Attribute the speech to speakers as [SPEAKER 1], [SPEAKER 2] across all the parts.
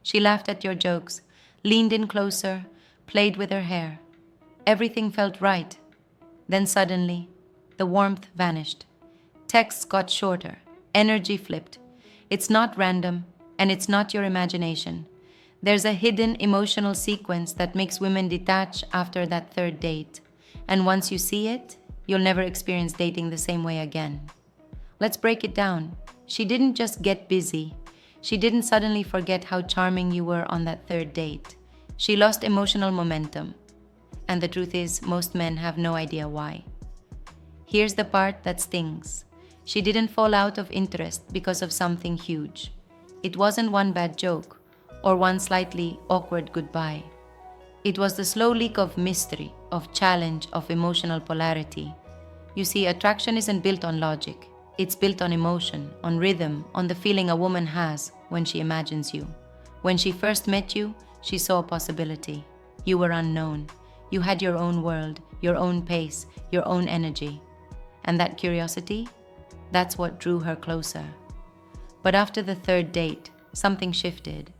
[SPEAKER 1] She laughed at your jokes, leaned in closer, played with her hair. Everything felt right. Then suddenly, the warmth vanished. Texts got shorter, energy flipped. It's not random, and it's not your imagination. There's a hidden emotional sequence that makes women detach after that third date. And once you see it, you'll never experience dating the same way again. Let's break it down. She didn't just get busy. She didn't suddenly forget how charming you were on that third date. She lost emotional momentum. And the truth is, most men have no idea why. Here's the part that stings. She didn't fall out of interest because of something huge. It wasn't one bad joke or one slightly awkward goodbye. It was the slow leak of mystery, of challenge, of emotional polarity. You see, attraction isn't built on logic. It's built on emotion, on rhythm, on the feeling a woman has when she imagines you. When she first met you, she saw a possibility. You were unknown. You had your own world, your own pace, your own energy. And that curiosity, that's what drew her closer. But after the third date, something shifted.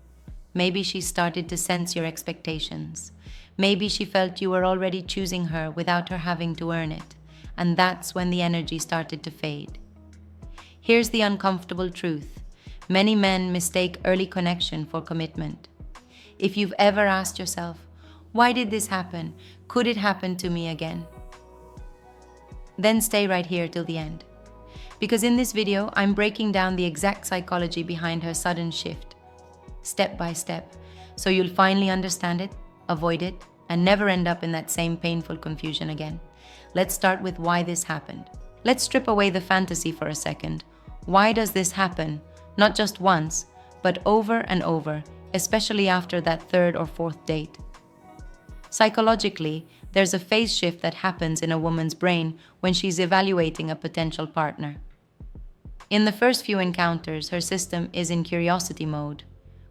[SPEAKER 1] Maybe she started to sense your expectations. Maybe she felt you were already choosing her without her having to earn it. And that's when the energy started to fade. Here's the uncomfortable truth. Many men mistake early connection for commitment. If you've ever asked yourself, why did this happen? Could it happen to me again? Then stay right here till the end. Because in this video, I'm breaking down the exact psychology behind her sudden shift, step by step, so you'll finally understand it, avoid it, and never end up in that same painful confusion again. Let's start with why this happened. Let's strip away the fantasy for a second. Why does this happen? Not just once, but over and over, especially after that third or fourth date. Psychologically, there's a phase shift that happens in a woman's brain when she's evaluating a potential partner. In the first few encounters, her system is in curiosity mode.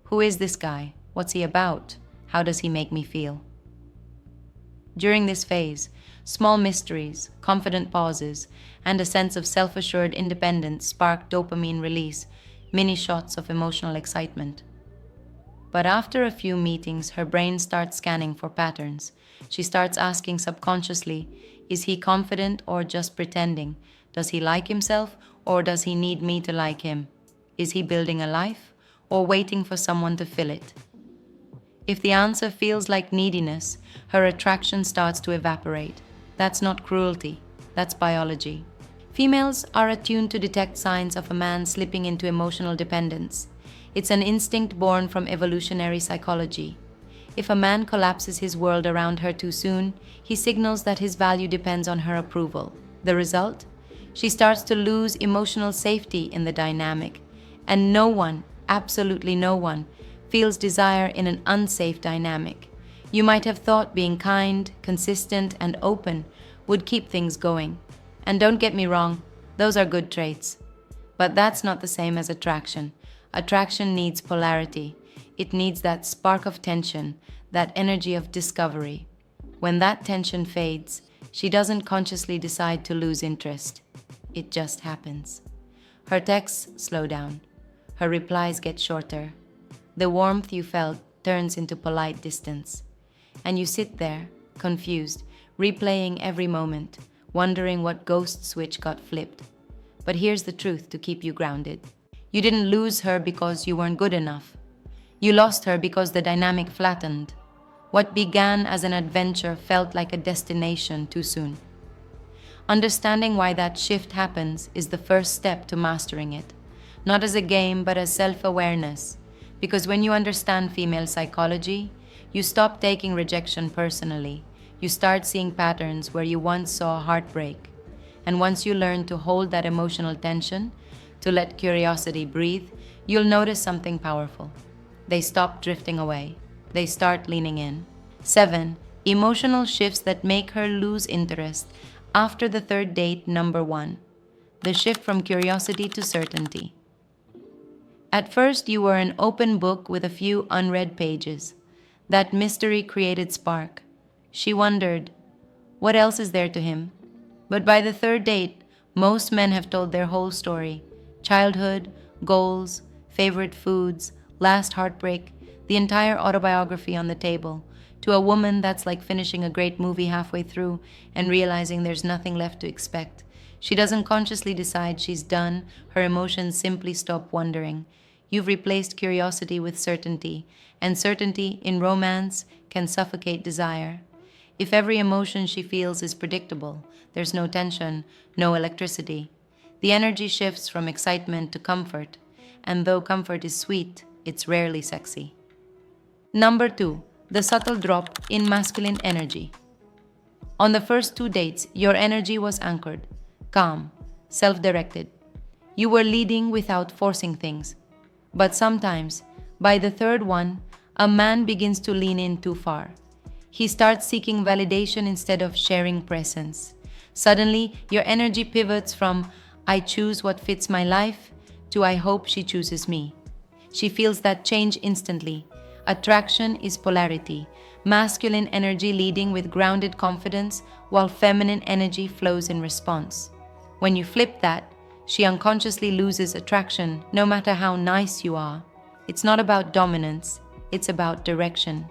[SPEAKER 1] Who is this guy? What's he about? How does he make me feel? During this phase, small mysteries, confident pauses, and a sense of self-assured independence spark dopamine release, mini shots of emotional excitement. But after a few meetings, her brain starts scanning for patterns. She starts asking subconsciously, is he confident or just pretending? Does he like himself or does he need me to like him? Is he building a life or waiting for someone to fill it? If the answer feels like neediness, her attraction starts to evaporate. That's not cruelty, that's biology. Females are attuned to detect signs of a man slipping into emotional dependence. It's an instinct born from evolutionary psychology. If a man collapses his world around her too soon, he signals that his value depends on her approval. The result? She starts to lose emotional safety in the dynamic. And no one, absolutely no one, feels desire in an unsafe dynamic. You might have thought being kind, consistent, and open would keep things going. And don't get me wrong, those are good traits. But that's not the same as attraction. Attraction needs polarity. It needs that spark of tension, that energy of discovery. When that tension fades, she doesn't consciously decide to lose interest. It just happens. Her texts slow down. Her replies get shorter. The warmth you felt turns into polite distance. And you sit there, confused, replaying every moment, wondering what ghost switch got flipped. But here's the truth to keep you grounded. You didn't lose her because you weren't good enough. You lost her because the dynamic flattened. What began as an adventure felt like a destination too soon. Understanding why that shift happens is the first step to mastering it. Not as a game, but as self-awareness. Because when you understand female psychology, you stop taking rejection personally. You start seeing patterns where you once saw heartbreak. And once you learn to hold that emotional tension, to let curiosity breathe, you'll notice something powerful. They stop drifting away. They start leaning in. 7. Emotional shifts that make her lose interest after the third date. Number 1. The shift from curiosity to certainty. At first, you were an open book with a few unread pages. That mystery created spark. She wondered, what else is there to him? But by the third date, most men have told their whole story. Childhood, goals, favorite foods, last heartbreak. the entire autobiography on the table. To a woman, that's like finishing a great movie halfway through and realizing there's nothing left to expect. She doesn't consciously decide she's done, her emotions simply stop wondering. You've replaced curiosity with certainty, and certainty in romance can suffocate desire. If every emotion she feels is predictable, there's no tension, no electricity. The energy shifts from excitement to comfort, and though comfort is sweet, it's rarely sexy. Number 2, the subtle drop in masculine energy. On the first 2 dates, your energy was anchored, calm, self-directed. You were leading without forcing things. But sometimes, by the third one, a man begins to lean in too far. He starts seeking validation instead of sharing presence. Suddenly, your energy pivots from "I choose what fits my life" to "I hope she chooses me." She feels that change instantly. Attraction is polarity, masculine energy leading with grounded confidence, while feminine energy flows in response. When you flip that, she unconsciously loses attraction, no matter how nice you are. It's not about dominance, it's about direction.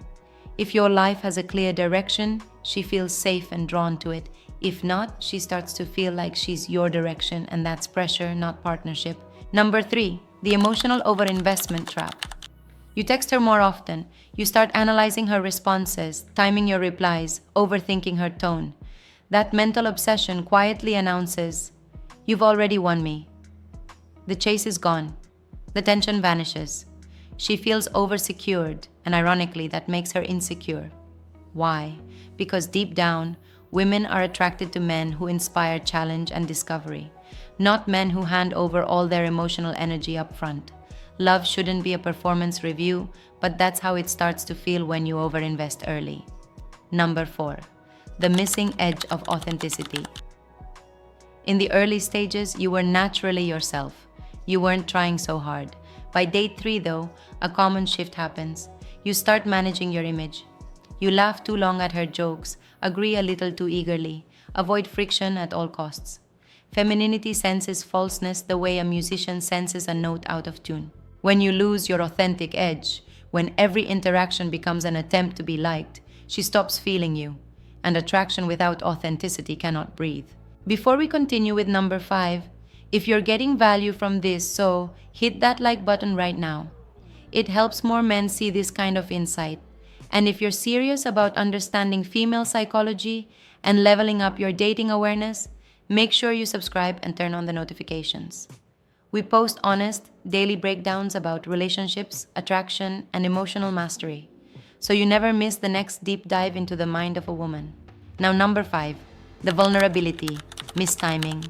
[SPEAKER 1] If your life has a clear direction, she feels safe and drawn to it. If not, she starts to feel like she's your direction, and that's pressure, not partnership. Number 3, the emotional overinvestment trap. You text her more often. You start analyzing her responses, timing your replies, overthinking her tone. That mental obsession quietly announces, "You've already won me." The chase is gone. The tension vanishes. She feels oversecured, and ironically, that makes her insecure. Why? Because deep down, women are attracted to men who inspire challenge and discovery, not men who hand over all their emotional energy up front. Love shouldn't be a performance review, but that's how it starts to feel when you overinvest early. Number 4, the missing edge of authenticity. In the early stages, you were naturally yourself. You weren't trying so hard. By date 3, though, a common shift happens. You start managing your image. You laugh too long at her jokes, agree a little too eagerly, avoid friction at all costs. Femininity senses falseness the way a musician senses a note out of tune. When you lose your authentic edge, when every interaction becomes an attempt to be liked, she stops feeling you, and attraction without authenticity cannot breathe. Before we continue with number 5, if you're getting value from this, so hit that like button right now. It helps more men see this kind of insight. And if you're serious about understanding female psychology and leveling up your dating awareness, make sure you subscribe and turn on the notifications. We post honest, daily breakdowns about relationships, attraction, and emotional mastery, so you never miss the next deep dive into the mind of a woman. Now, number 5, the vulnerability, mistiming.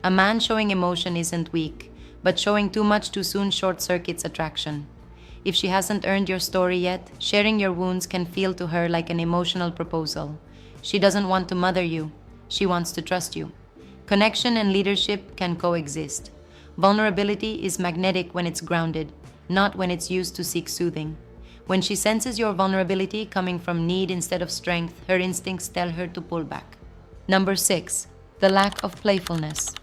[SPEAKER 1] A man showing emotion isn't weak, but showing too much too soon short-circuits attraction. If she hasn't earned your story yet, sharing your wounds can feel to her like an emotional proposal. She doesn't want to mother you, she wants to trust you. Connection and leadership can coexist. Vulnerability is magnetic when it's grounded, not when it's used to seek soothing. When she senses your vulnerability coming from need instead of strength, her instincts tell her to pull back. Number 6, the lack of playfulness.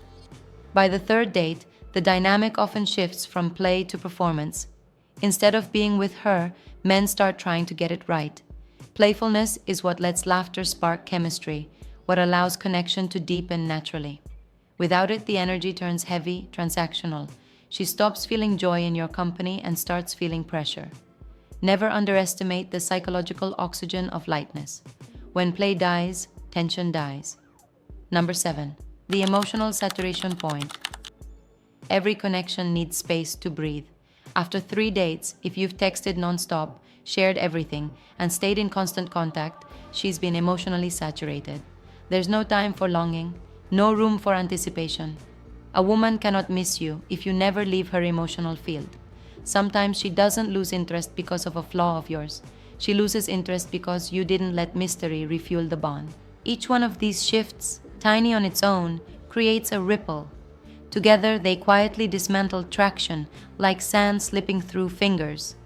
[SPEAKER 1] By the 3rd date, the dynamic often shifts from play to performance. Instead of being with her, men start trying to get it right. Playfulness is what lets laughter spark chemistry, what allows connection to deepen naturally. Without it, the energy turns heavy, transactional. She stops feeling joy in your company and starts feeling pressure. Never underestimate the psychological oxygen of lightness. When play dies, tension dies. Number 7, the emotional saturation point. Every connection needs space to breathe. After 3 dates, if you've texted nonstop, shared everything, and stayed in constant contact, she's been emotionally saturated. There's no time for longing, no room for anticipation. A woman cannot miss you if you never leave her emotional field. Sometimes she doesn't lose interest because of a flaw of yours. She loses interest because you didn't let mystery refuel the bond. Each one of these shifts, tiny on its own, creates a ripple. Together, they quietly dismantle traction like sand slipping through fingers.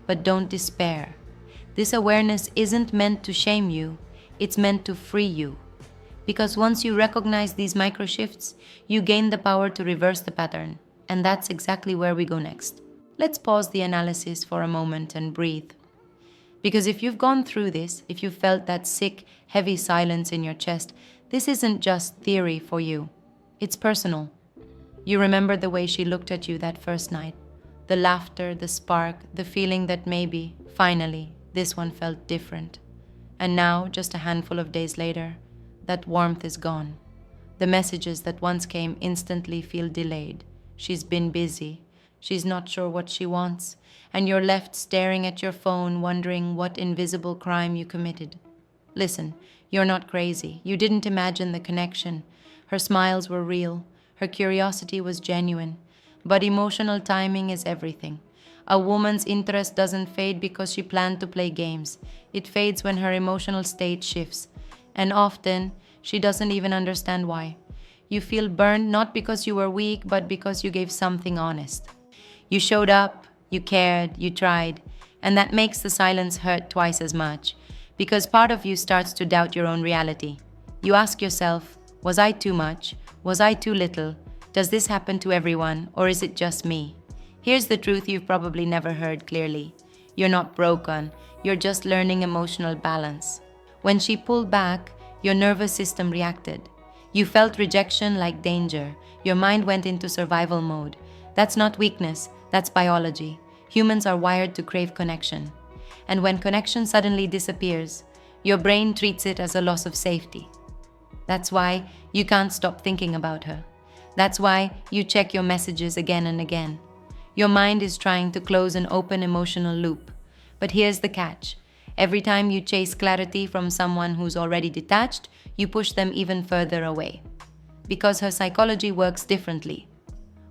[SPEAKER 1] But don't despair. This awareness isn't meant to shame you, it's meant to free you. Because once you recognize these micro shifts, you gain the power to reverse the pattern. And that's exactly where we go next. Let's pause the analysis for a moment and breathe. Because if you've gone through this, if you felt that sick, heavy silence in your chest, this isn't just theory for you. It's personal. You remember the way she looked at you that first night. The laughter, the spark, the feeling that maybe, finally, this one felt different. And now, just a handful of days later, that warmth is gone. The messages that once came instantly feel delayed. She's been busy. She's not sure what she wants. And you're left staring at your phone, wondering what invisible crime you committed. Listen, you're not crazy. You didn't imagine the connection. Her smiles were real. Her curiosity was genuine. But emotional timing is everything. A woman's interest doesn't fade because she planned to play games. It fades when her emotional state shifts. And often, she doesn't even understand why. You feel burned not because you were weak, but because you gave something honest. You showed up, you cared, you tried, and that makes the silence hurt twice as much, because part of you starts to doubt your own reality. You ask yourself, was I too much? Was I too little? Does this happen to everyone, or is it just me? Here's the truth you've probably never heard clearly. You're not broken, you're just learning emotional balance. When she pulled back, your nervous system reacted. You felt rejection like danger. Your mind went into survival mode. That's not weakness, that's biology. Humans are wired to crave connection. And when connection suddenly disappears, your brain treats it as a loss of safety. That's why you can't stop thinking about her. That's why you check your messages again and again. Your mind is trying to close an open emotional loop. But here's the catch. Every time you chase clarity from someone who's already detached, you push them even further away. Because her psychology works differently.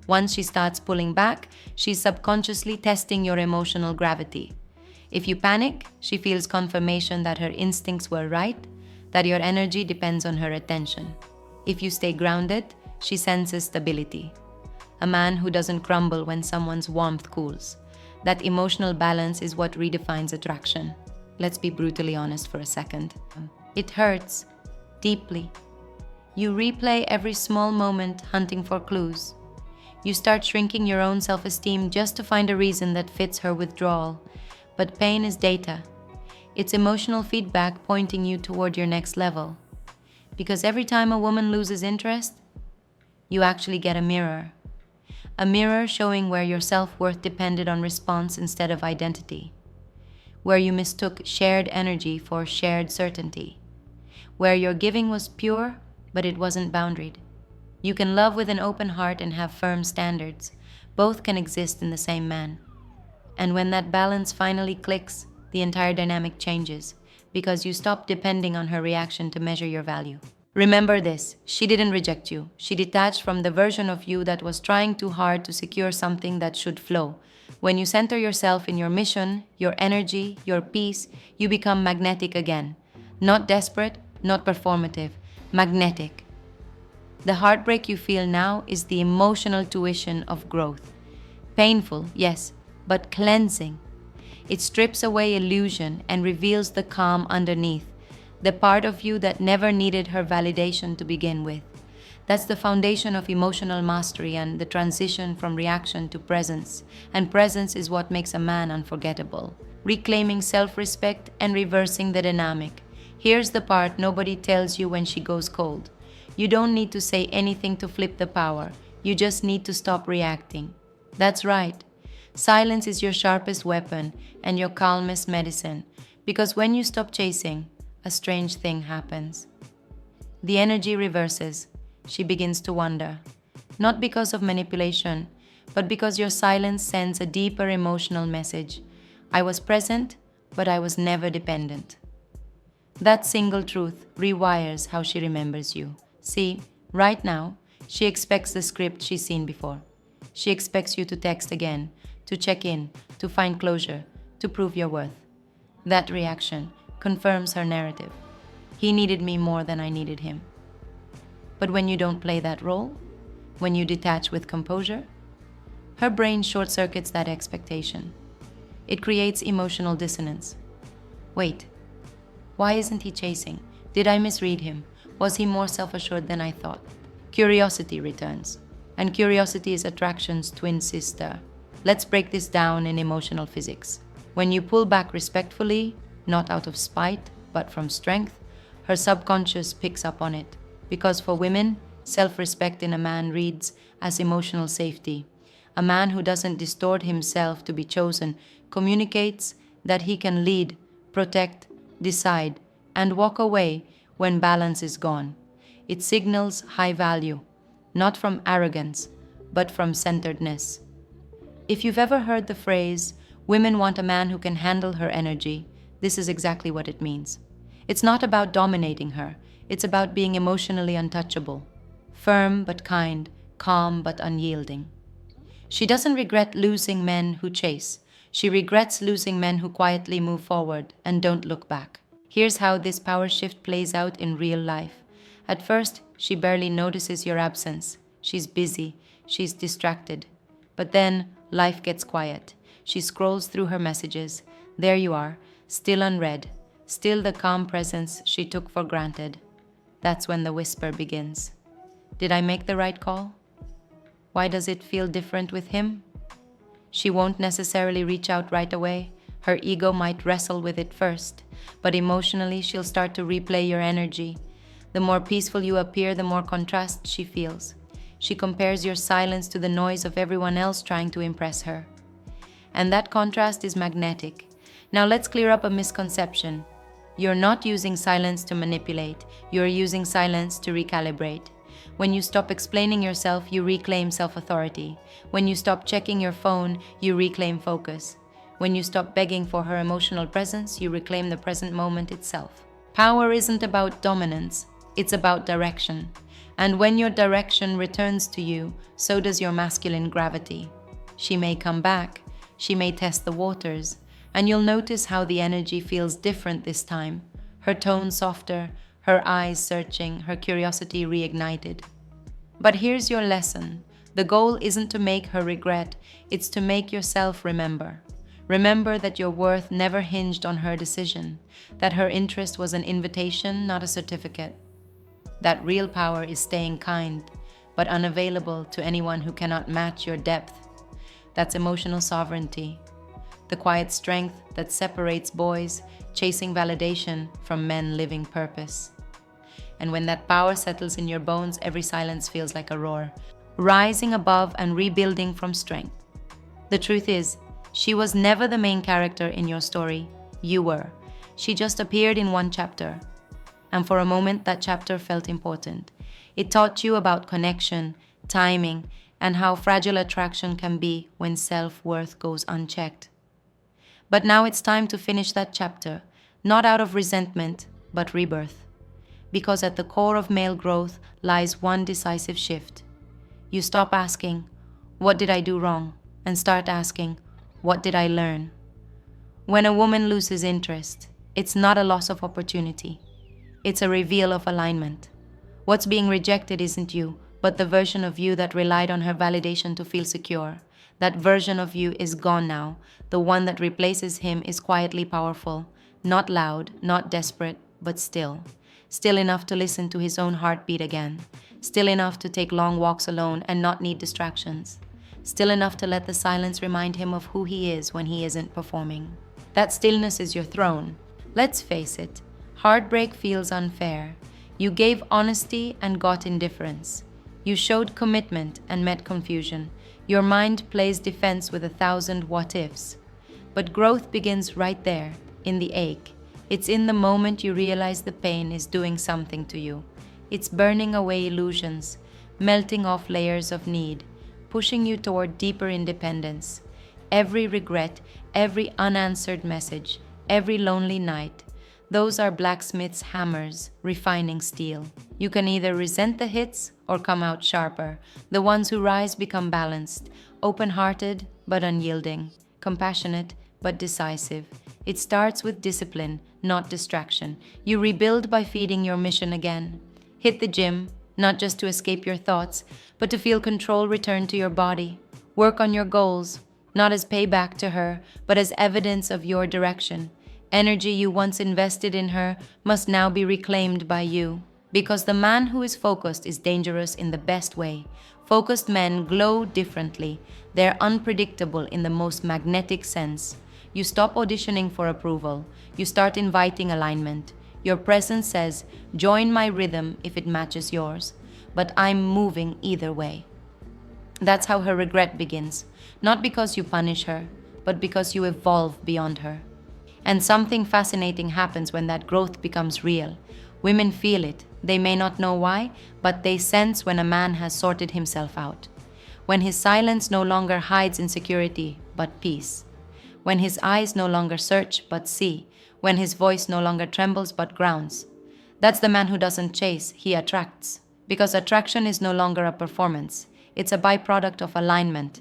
[SPEAKER 1] Once she starts pulling back, she's subconsciously testing your emotional gravity. If you panic, she feels confirmation that her instincts were right, that your energy depends on her attention. If you stay grounded, she senses stability. A man who doesn't crumble when someone's warmth cools. That emotional balance is what redefines attraction. Let's be brutally honest for a second. It hurts, deeply. You replay every small moment hunting for clues. You start shrinking your own self-esteem just to find a reason that fits her withdrawal. But pain is data. It's emotional feedback pointing you toward your next level. Because every time a woman loses interest, you actually get a mirror. A mirror showing where your self-worth depended on response instead of identity. Where you mistook shared energy for shared certainty. Where your giving was pure, but it wasn't boundaried. You can love with an open heart and have firm standards. Both can exist in the same man. And when that balance finally clicks, the entire dynamic changes, because you stop depending on her reaction to measure your value. Remember this, she didn't reject you. She detached from the version of you that was trying too hard to secure something that should flow. When you center yourself in your mission, your energy, your peace, you become magnetic again. Not desperate, not performative, magnetic. The heartbreak you feel now is the emotional tuition of growth. Painful, yes, but cleansing. It strips away illusion and reveals the calm underneath, the part of you that never needed her validation to begin with. That's the foundation of emotional mastery and the transition from reaction to presence. And presence is what makes a man unforgettable. Reclaiming self-respect and reversing the dynamic. Here's the part nobody tells you when she goes cold. You don't need to say anything to flip the power. You just need to stop reacting. That's right. Silence is your sharpest weapon and your calmest medicine. Because when you stop chasing, a strange thing happens. The energy reverses. She begins to wonder. Not because of manipulation, but because your silence sends a deeper emotional message. I was present, but I was never dependent. That single truth rewires how she remembers you. See, right now, she expects the script she's seen before. She expects you to text again, to check in, to find closure, to prove your worth. That reaction confirms her narrative. He needed me more than I needed him. But when you don't play that role, when you detach with composure, her brain short-circuits that expectation. It creates emotional dissonance. Wait, why isn't he chasing? Did I misread him? Was he more self-assured than I thought? Curiosity returns. And curiosity is attraction's twin sister. Let's break this down in emotional physics. When you pull back respectfully, not out of spite, but from strength, her subconscious picks up on it. Because for women, self-respect in a man reads as emotional safety. A man who doesn't distort himself to be chosen communicates that he can lead, protect, decide, and walk away when balance is gone. It signals high value, not from arrogance, but from centeredness. If you've ever heard the phrase, women want a man who can handle her energy, this is exactly what it means. It's not about dominating her, it's about being emotionally untouchable, firm but kind, calm but unyielding. She doesn't regret losing men who chase. She regrets losing men who quietly move forward and don't look back. Here's how this power shift plays out in real life. At first, she barely notices your absence. She's busy, she's distracted. But then, life gets quiet. She scrolls through her messages. There you are, still unread, still the calm presence she took for granted. That's when the whisper begins. Did I make the right call? Why does it feel different with him? She won't necessarily reach out right away. Her ego might wrestle with it first, but emotionally she'll start to replay your energy. The more peaceful you appear, the more contrast she feels. She compares your silence to the noise of everyone else trying to impress her. And that contrast is magnetic. Now let's clear up a misconception. You're not using silence to manipulate, you're using silence to recalibrate. When you stop explaining yourself, you reclaim self-authority. When you stop checking your phone, you reclaim focus. When you stop begging for her emotional presence, you reclaim the present moment itself. Power isn't about dominance, it's about direction. And when your direction returns to you, so does your masculine gravity. She may come back, she may test the waters, and you'll notice how the energy feels different this time. Her tone softer, her eyes searching, her curiosity reignited. But here's your lesson. The goal isn't to make her regret, it's to make yourself remember. Remember that your worth never hinged on her decision, that her interest was an invitation, not a certificate. That real power is staying kind, but unavailable to anyone who cannot match your depth. That's emotional sovereignty, the quiet strength that separates boys chasing validation from men living purpose. And when that power settles in your bones, every silence feels like a roar, rising above and rebuilding from strength. The truth is, she was never the main character in your story. You were. She just appeared in one chapter. And for a moment, that chapter felt important. It taught you about connection, timing, and how fragile attraction can be when self-worth goes unchecked. But now it's time to finish that chapter, not out of resentment, but rebirth. Because at the core of male growth lies one decisive shift. You stop asking, "What did I do wrong?" and start asking, "What did I learn?" When a woman loses interest, it's not a loss of opportunity. It's a reveal of alignment. What's being rejected isn't you, but the version of you that relied on her validation to feel secure. That version of you is gone now. The one that replaces him is quietly powerful, not loud, not desperate, but still. Still enough to listen to his own heartbeat again. Still enough to take long walks alone and not need distractions. Still enough to let the silence remind him of who he is when he isn't performing. That stillness is your throne. Let's face it, heartbreak feels unfair. You gave honesty and got indifference. You showed commitment and met confusion. Your mind plays defense with 1,000 what-ifs. But growth begins right there, in the ache. It's in the moment you realize the pain is doing something to you. It's burning away illusions, melting off layers of need, pushing you toward deeper independence. Every regret, every unanswered message, every lonely night, those are blacksmith's hammers, refining steel. You can either resent the hits or come out sharper. The ones who rise become balanced, open-hearted but unyielding, compassionate but decisive. It starts with discipline, not distraction. You rebuild by feeding your mission again. Hit the gym, not just to escape your thoughts, but to feel control return to your body. Work on your goals, not as payback to her, but as evidence of your direction. Energy you once invested in her must now be reclaimed by you. Because the man who is focused is dangerous in the best way. Focused men glow differently. They're unpredictable in the most magnetic sense. You stop auditioning for approval. You start inviting alignment. Your presence says, join my rhythm if it matches yours, but I'm moving either way. That's how her regret begins, not because you punish her, but because you evolve beyond her. And something fascinating happens when that growth becomes real. Women feel it. They may not know why, but they sense when a man has sorted himself out. When his silence no longer hides insecurity, but peace. When his eyes no longer search, but see. When his voice no longer trembles, but grounds. That's the man who doesn't chase, he attracts. Because attraction is no longer a performance. It's a byproduct of alignment.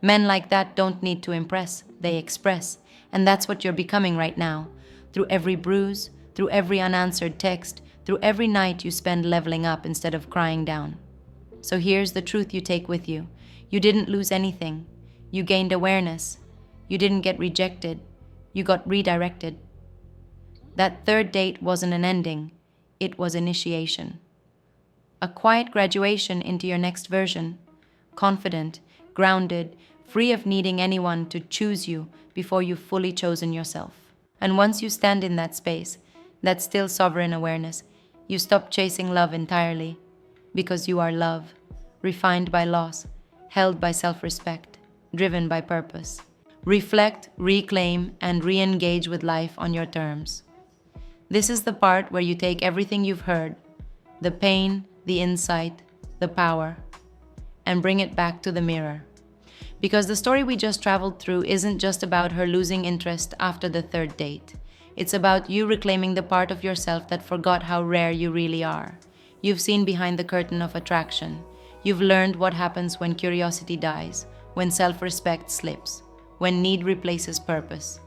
[SPEAKER 1] Men like that don't need to impress, they express. And that's what you're becoming right now. Through every bruise, through every unanswered text, through every night you spend leveling up instead of crying down. So here's the truth you take with you. You didn't lose anything. You gained awareness. You didn't get rejected. You got redirected. That third date wasn't an ending. It was initiation. A quiet graduation into your next version. Confident, grounded, free of needing anyone to choose you before you've fully chosen yourself. And once you stand in that space, that still sovereign awareness, you stop chasing love entirely, because you are love, refined by loss, held by self-respect, driven by purpose. Reflect, reclaim, and re-engage with life on your terms. This is the part where you take everything you've heard, the pain, the insight, the power, and bring it back to the mirror. Because the story we just traveled through isn't just about her losing interest after the third date. It's about you reclaiming the part of yourself that forgot how rare you really are. You've seen behind the curtain of attraction. You've learned what happens when curiosity dies, when self-respect slips, when need replaces purpose.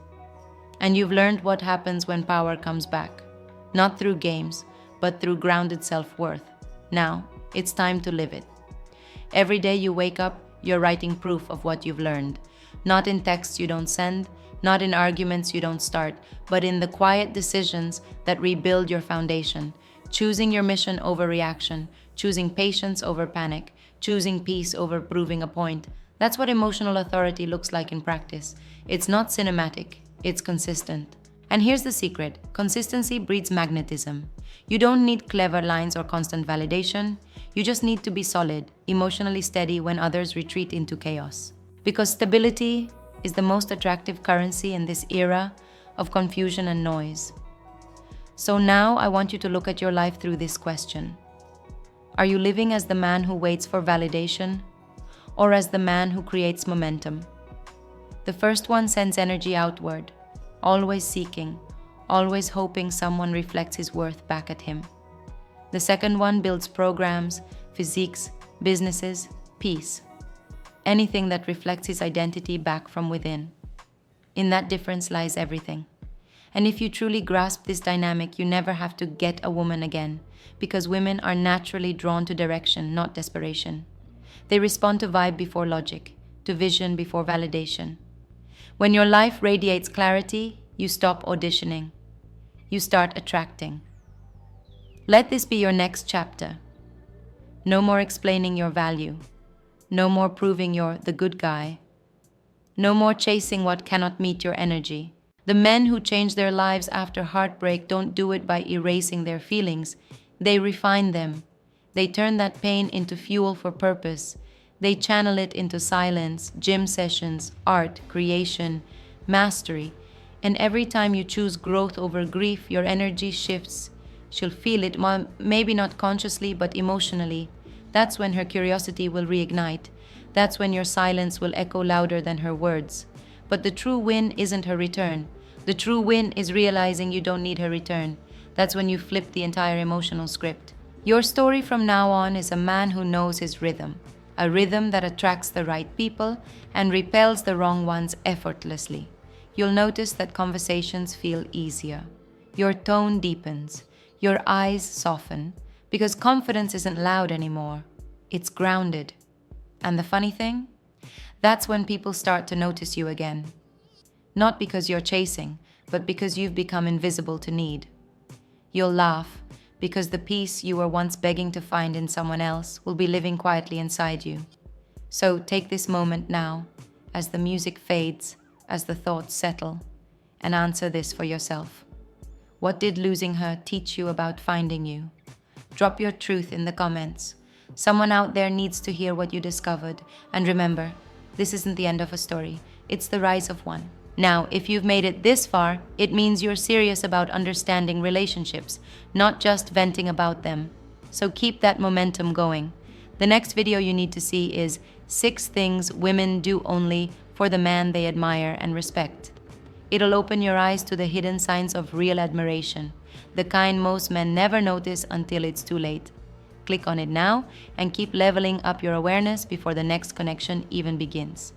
[SPEAKER 1] And you've learned what happens when power comes back, not through games, but through grounded self-worth. Now, it's time to live it. Every day you wake up, you're writing proof of what you've learned. Not in texts you don't send, not in arguments you don't start, but in the quiet decisions that rebuild your foundation. Choosing your mission over reaction, choosing patience over panic, choosing peace over proving a point. That's what emotional authority looks like in practice. It's not cinematic, it's consistent. And here's the secret: consistency breeds magnetism. You don't need clever lines or constant validation. You just need to be solid, emotionally steady when others retreat into chaos. Because stability is the most attractive currency in this era of confusion and noise. So now I want you to look at your life through this question. Are you living as the man who waits for validation, or as the man who creates momentum? The first one sends energy outward, always seeking, always hoping someone reflects his worth back at him. The second one builds programs, physiques, businesses, peace. Anything that reflects his identity back from within. In that difference lies everything. And if you truly grasp this dynamic, you never have to get a woman again, because women are naturally drawn to direction, not desperation. They respond to vibe before logic, to vision before validation. When your life radiates clarity, you stop auditioning. You start attracting. Let this be your next chapter. No more explaining your value. No more proving you're the good guy. No more chasing what cannot meet your energy. The men who change their lives after heartbreak don't do it by erasing their feelings. They refine them. They turn that pain into fuel for purpose. They channel it into silence, gym sessions, art, creation, mastery. And every time you choose growth over grief, your energy shifts. She'll feel it, maybe not consciously, but emotionally. That's when her curiosity will reignite. That's when your silence will echo louder than her words. But the true win isn't her return. The true win is realizing you don't need her return. That's when you flip the entire emotional script. Your story from now on is a man who knows his rhythm. A rhythm that attracts the right people and repels the wrong ones effortlessly. You'll notice that conversations feel easier. Your tone deepens. Your eyes soften. Because confidence isn't loud anymore. It's grounded. And the funny thing? That's when people start to notice you again. Not because you're chasing, but because you've become invisible to need. You'll laugh, because the peace you were once begging to find in someone else will be living quietly inside you. So take this moment now, as the music fades, as the thoughts settle, and answer this for yourself. What did losing her teach you about finding you? Drop your truth in the comments. Someone out there needs to hear what you discovered. And remember, this isn't the end of a story, it's the rise of one. Now, if you've made it this far, it means you're serious about understanding relationships, not just venting about them. So keep that momentum going. The next video you need to see is 6 things women do only for the man they admire and respect. It'll open your eyes to the hidden signs of real admiration, the kind most men never notice until it's too late. Click on it now and keep leveling up your awareness before the next connection even begins.